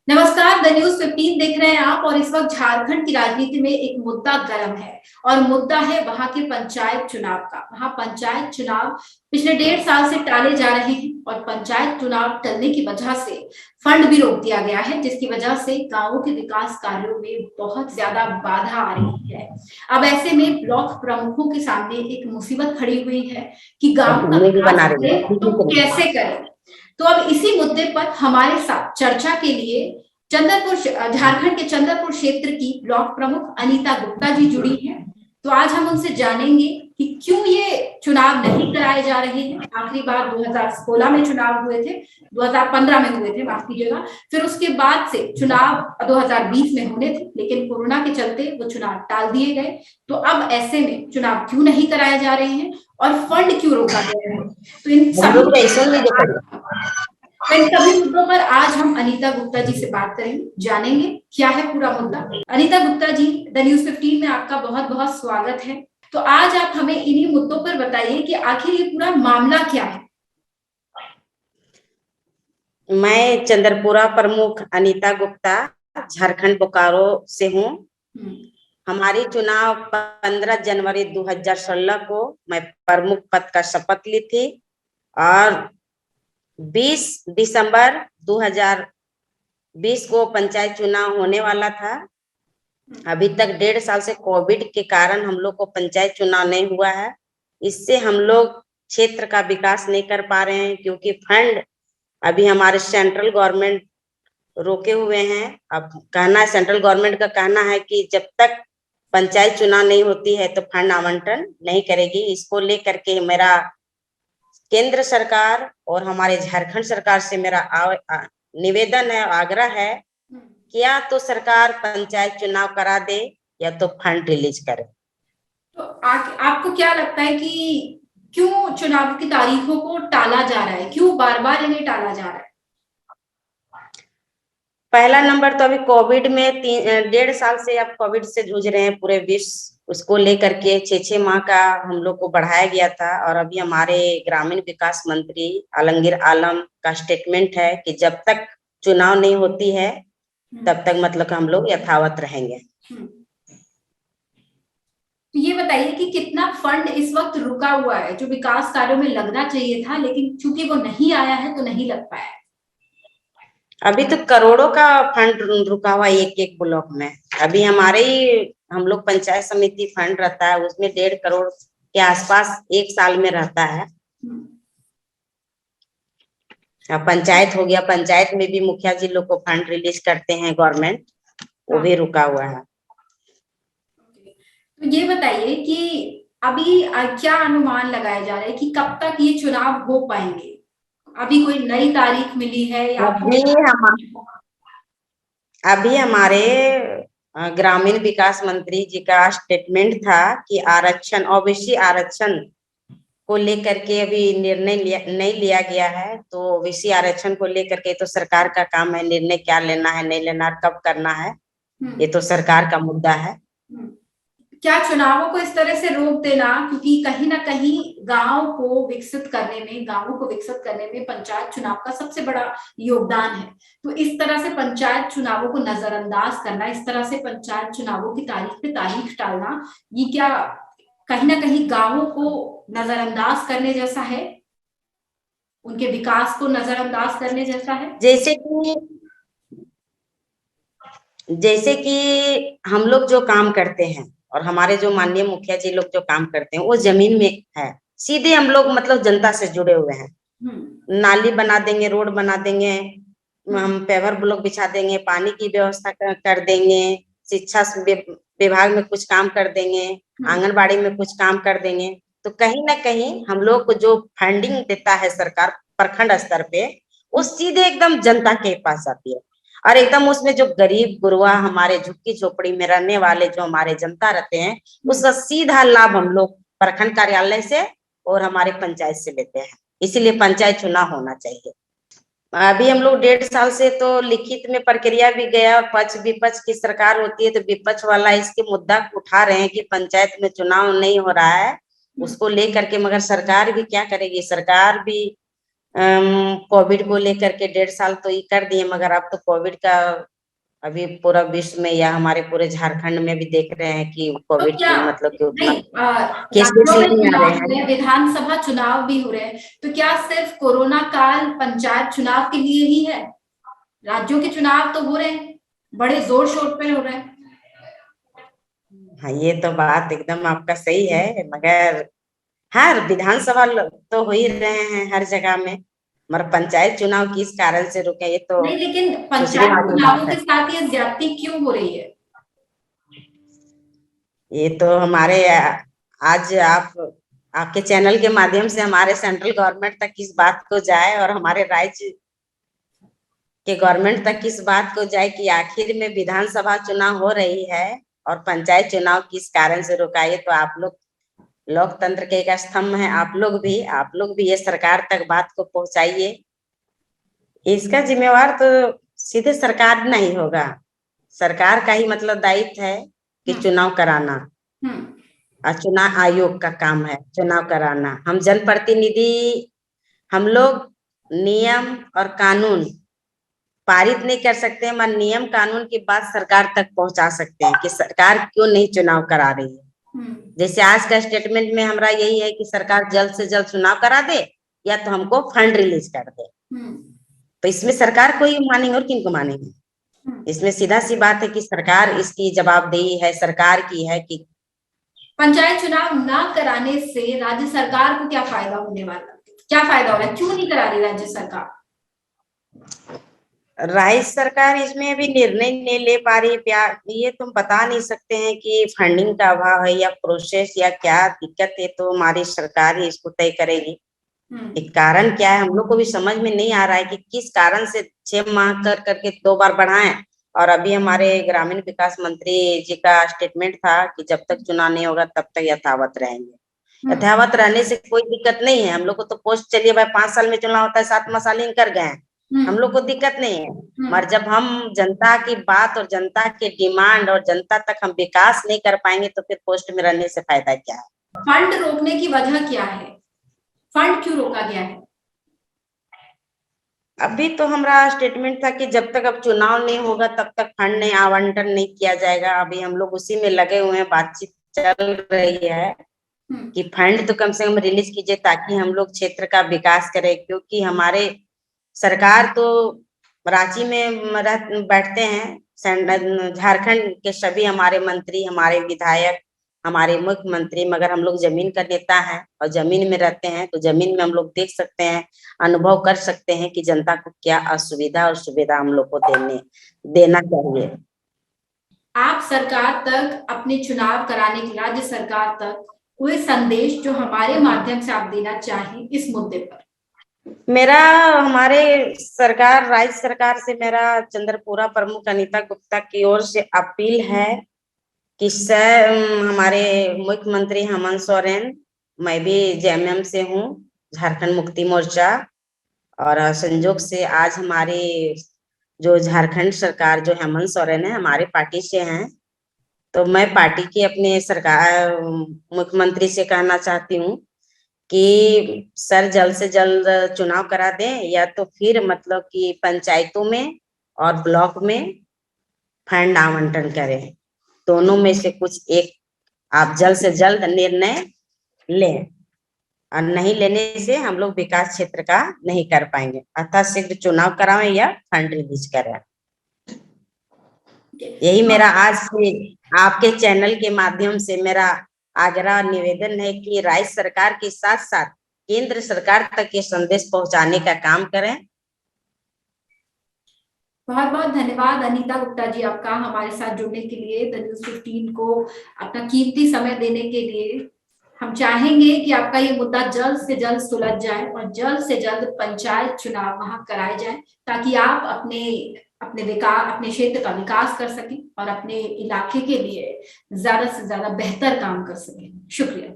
नमस्कार। The news 15 देख रहे हैं आप। और इस वक्त झारखंड की राजनीति में एक मुद्दा गर्म है और मुद्दा है वहां के पंचायत चुनाव का। वहां पंचायत चुनाव पिछले 1.5 साल से टाले जा रहे हैं और पंचायत चुनाव टलने की वजह से फंड भी रोक दिया गया है, जिसकी वजह से गांवों के विकास कार्यों में बहुत ज्यादा बाधा आ रही है। अब ऐसे में ब्लॉक प्रमुखों के सामने एक मुसीबत खड़ी हुई है कि गांव का मूवी विकास बना रही करें है। तो कैसे करें। तो अब इसी मुद्दे पर हमारे साथ चर्चा के लिए चंद्रपुर झारखंड के चंद्रपुर क्षेत्र की ब्लॉक प्रमुख अनीता गुप्ता जी जुड़ी हैं। तो आज हम उनसे जानेंगे कि क्यों ये चुनाव नहीं कराए जा रहे हैं। आखिरी बार 2016 में चुनाव हुए थे, 2015 में हुए थे, माफ कीजिएगा। फिर उसके बाद से चुनाव 2020 में होने थे, लेकिन कोरोना के चलते वो चुनाव टाल दिए गए। तो अब ऐसे में चुनाव क्यों नहीं कराए जा रहे हैं और फंड क्यों रोका गया है। तो इन हम सभी लोग तो ऐसा नहीं देखा। तो इन सभी मुद्दों पर आज हम अनीता गुप्ता जी से बात करेंगे, जानेंगे क्या है पूरा मुद्दा। अनीता गुप्ता जी, द न्यूज 15 में आपका बहुत बहुत स्वागत है। तो आज आप हमें इन्हीं मुद्दों पर बताइए कि आखिर ये पूरा मामला क्या है। मैं चंद्रपुरा प्रमुख अनीता गुप्ता झारखंड बोकारो से हूँ। हमारी चुनाव 15 जनवरी 2016 को मैं प्रमुख पद का शपथ ली थी और 20 दिसंबर 2020 को पंचायत चुनाव होने वाला था। अभी तक 1.5 साल से कोविड के कारण हम लोग को पंचायत चुनाव नहीं हुआ है। इससे हम लोग क्षेत्र का विकास नहीं कर पा रहे हैं, क्योंकि फंड अभी हमारे सेंट्रल गवर्नमेंट रोके हुए हैं। अब कहना है, सेंट्रल गवर्नमेंट का कहना है कि जब तक पंचायत चुनाव नहीं होती है तो फंड आवंटन नहीं करेगी। इसको लेकर के मेरा केंद्र सरकार और हमारे झारखंड सरकार से मेरा निवेदन है, आग्रह है कि या तो सरकार पंचायत चुनाव करा दे या तो फंड रिलीज करे। तो आपको क्या लगता है कि क्यों चुनाव की तारीखों को टाला जा रहा है, क्यों बार बार इन्हें टाला जा रहा है। पहला नंबर तो अभी कोविड में 1.5 साल से अब कोविड से जूझ रहे हैं पूरे विश्व। उसको लेकर के 6 माह का हम लोग को बढ़ाया गया था। और अभी हमारे ग्रामीण विकास मंत्री आलमगीर आलम का स्टेटमेंट है कि जब तक चुनाव नहीं होती है तब तक मतलब हम लोग यथावत रहेंगे। तो ये बताइए कि कितना फंड इस वक्त रुका हुआ है जो विकास कार्यों में लगना चाहिए था, लेकिन चूंकि वो नहीं आया है तो नहीं लग पाया। अभी तो करोड़ों का फंड रुका हुआ है एक एक ब्लॉक में। अभी हमारे ही हम लोग पंचायत समिति फंड रहता है, उसमें 1.5 करोड़ के आसपास एक साल में रहता है। पंचायत हो गया, पंचायत में भी मुखिया जी लोग को फंड रिलीज करते हैं गवर्नमेंट, वो भी रुका हुआ है। तो ये बताइए कि अभी क्या अनुमान लगाया जा रहा है कि कब तक ये चुनाव हो पाएंगे। अभी कोई नई तारीख मिली है या अभी हमारे ग्रामीण विकास मंत्री जी का स्टेटमेंट था कि आरक्षण, ओबीसी आरक्षण को लेकर के अभी निर्णय नहीं लिया गया है। तो ओबीसी आरक्षण को लेकर के तो सरकार का काम है, निर्णय क्या लेना है, नहीं लेना, कब करना है, ये तो सरकार का मुद्दा है। क्या चुनावों को इस तरह से रोक देना, क्योंकि कहीं ना कहीं गांव को विकसित करने में, गांवों को विकसित करने में पंचायत चुनाव का सबसे बड़ा योगदान है। तो इस तरह से पंचायत चुनावों को नजरअंदाज करना, इस तरह से पंचायत चुनावों की तारीख पे तारीख टालना, ये क्या कहीं ना कहीं गांवों को नजरअंदाज करने जैसा है, उनके विकास को नजरअंदाज करने जैसा है। जैसे कि हम लोग जो काम करते हैं और हमारे जो माननीय मुखिया जी लोग जो काम करते हैं वो जमीन में है, सीधे हम लोग मतलब जनता से जुड़े हुए हैं। नाली बना देंगे, रोड बना देंगे, हम पेवर ब्लॉक बिछा देंगे, पानी की व्यवस्था कर देंगे, शिक्षा विभाग में कुछ काम कर देंगे, आंगनबाड़ी में कुछ काम कर देंगे। तो कहीं ना कहीं हम लोग को जो फंडिंग देता है सरकार प्रखंड स्तर पे, वो सीधे एकदम जनता के पास आती है। और एकदम उसमें जो गरीब गुरबा हमारे झुग्गी झोपड़ी में रहने वाले जो हमारे जनता रहते हैं, उसका सीधा लाभ हम लोग प्रखंड कार्यालय से और हमारे पंचायत से लेते हैं। इसीलिए पंचायत चुनाव होना चाहिए। अभी हम लोग 1.5 साल से तो लिखित में प्रक्रिया भी गया, और पक्ष विपक्ष की सरकार होती है तो विपक्ष वाला इसके मुद्दा उठा रहे हैं कि पंचायत में चुनाव नहीं हो रहा है, उसको लेकर के। मगर सरकार भी क्या करेगी, सरकार भी कोविड को लेकर के 1.5 साल तो ये कर दिए, मगर अब तो कोविड का अभी पूरा विश्व में या हमारे पूरे झारखंड में भी देख रहे हैं कि तो कोविड क्या की मतलब कि उतना नहीं, केसेस राज्यों में नहीं आ चुनाव रहे हो रहे हैं। हैं, विधानसभा चुनाव भी हो रहे हैं, तो क्या सिर्फ कोरोना काल पंचायत चुनाव के लिए ही है? राज्यों के चुनाव तो हो रहे हैं, बड़े जोर शोर पे हो रहे हैं। हाँ, ये तो बात एकदम आपका सही है, मगर हाँ, विधानसभा तो हो ही रहे हैं हर जगह में, मगर पंचायत चुनाव किस कारण से रुके, ये तो नहीं, लेकिन दूसरी पंचायत वाली चुनावों बात के है। साथ ये ज्यादती क्यों हो रही है? ये तो हमारे आज आपके चैनल के माध्यम से हमारे सेंट्रल गवर्नमेंट तक इस बात को जाए और हमारे राज्य के गवर्नमेंट तक इस बात को जाए कि आखिर में विधानसभा चुनाव हो रही है और पंचायत चुनाव किस कारण से रुकाइए, तो आप लोग लोकतंत्र के एक स्तंभ है, आप लोग भी ये सरकार तक बात को पहुंचाइए। इसका जिम्मेवार तो सीधे सरकार नहीं होगा, सरकार का ही मतलब दायित्व है कि चुनाव कराना, और चुनाव आयोग का काम है चुनाव कराना। हम जनप्रतिनिधि, हम लोग नियम और कानून पारित नहीं कर सकते, मगर नियम कानून की बात सरकार तक पहुंचा सकते हैं कि सरकार क्यों नहीं चुनाव करा रही है। जैसे आज का स्टेटमेंट में हमारा यही है कि सरकार जल्द से जल्द चुनाव करा दे या तो हमको फंड रिलीज कर दे। तो इसमें सरकार को ही मानेंगे और किनको मानेंगे? इसमें सीधा सी बात है कि सरकार इसकी जवाबदेही है, सरकार की है कि पंचायत चुनाव ना कराने से राज्य सरकार को क्या फायदा होने वाला, क्या फायदा हो रहा है, क्यों नहीं करा रही राज्य सरकार? राज्य सरकार इसमें अभी निर्णय नहीं ले पा रही, ये तुम बता नहीं सकते हैं कि फंडिंग का अभाव है या प्रोसेस या क्या दिक्कत है, तो हमारी सरकार ही इसको तय करेगी। एक कारण क्या है हम लोग को भी समझ में नहीं आ रहा है कि किस कारण से 6 माह कर करके 2 बार बढ़ाएं। और अभी हमारे ग्रामीण विकास मंत्री जी का स्टेटमेंट था कि जब तक चुनाव नहीं होगा तब तक यथावत रहेंगे। यथावत रहने से कोई दिक्कत नहीं है, हम लोग को तो पोस्ट, चलिए भाई 5 साल में चुनाव होता है, 7 माह साल कर गए हैं, हम लोग को दिक्कत नहीं है। मगर जब हम जनता की बात और जनता के डिमांड और जनता तक हम विकास नहीं कर पाएंगे तो फिर पोस्ट में रहने से फायदा क्या है? फंड रोकने की वजह क्या है? फंड क्यों रोका गया है? अभी तो हमारा स्टेटमेंट था कि जब तक अब चुनाव नहीं होगा तब तक फंड नहीं आवंटन नहीं किया जाएगा। अभी हम लोग उसी में लगे हुए हैं, बातचीत चल रही है कि फंड तो कम से कम रिलीज कीजिए ताकि हम लोग क्षेत्र का विकास करें, क्योंकि हमारे सरकार तो रांची में बैठते हैं, झारखंड के सभी हमारे मंत्री, हमारे विधायक, हमारे मुख्यमंत्री, मगर हम लोग जमीन का नेता हैं और जमीन में रहते हैं, तो जमीन में हम लोग देख सकते हैं, अनुभव कर सकते हैं कि जनता को क्या असुविधा और सुविधा हम लोग को देना चाहिए। आप सरकार तक अपने चुनाव कराने की, राज्य सरकार तक कोई संदेश जो हमारे माध्यम से आप देना चाहें इस मुद्दे पर? मेरा हमारे सरकार, राज्य सरकार से मेरा चंद्रपुरा प्रमुख अनीता गुप्ता की ओर से अपील है कि सर, हमारे मुख्यमंत्री हेमंत सोरेन, मैं भी जेएमएम से हूँ, झारखंड मुक्ति मोर्चा, और संजोग से आज हमारे जो झारखंड सरकार जो हेमंत सोरेन है हमारे पार्टी से हैं, तो मैं पार्टी के अपने सरकार मुख्यमंत्री से कहना चाहती हूँ कि सर जल्द से जल्द चुनाव करा दें, या तो फिर मतलब कि पंचायतों में और ब्लॉक में फंड आवंटन करें, दोनों में से कुछ एक आप जल्द से जल्द निर्णय लें, और नहीं लेने से हम लोग विकास क्षेत्र का नहीं कर पाएंगे। अतः शीघ्र चुनाव करावें या फंड रिलीज करें। यही मेरा आज से आपके चैनल के माध्यम से मेरा आग्रह निवेदन है कि राज्य सरकार के साथ साथ केंद्र सरकार तक ये संदेश पहुंचाने का काम करें। बहुत बहुत धन्यवाद अनीता गुप्ता जी आपका हमारे साथ जुड़ने के लिए, द न्यूज़ 15 को अपना कीमती समय देने के लिए। हम चाहेंगे कि आपका ये मुद्दा जल्द से जल्द सुलझ जाए और जल्द से जल्द पंचायत चुनाव वहां कराए जाए, ताकि आप अपने विकास, अपने क्षेत्र का विकास कर सकें और अपने इलाके के लिए ज्यादा से ज्यादा बेहतर काम कर सकें। शुक्रिया।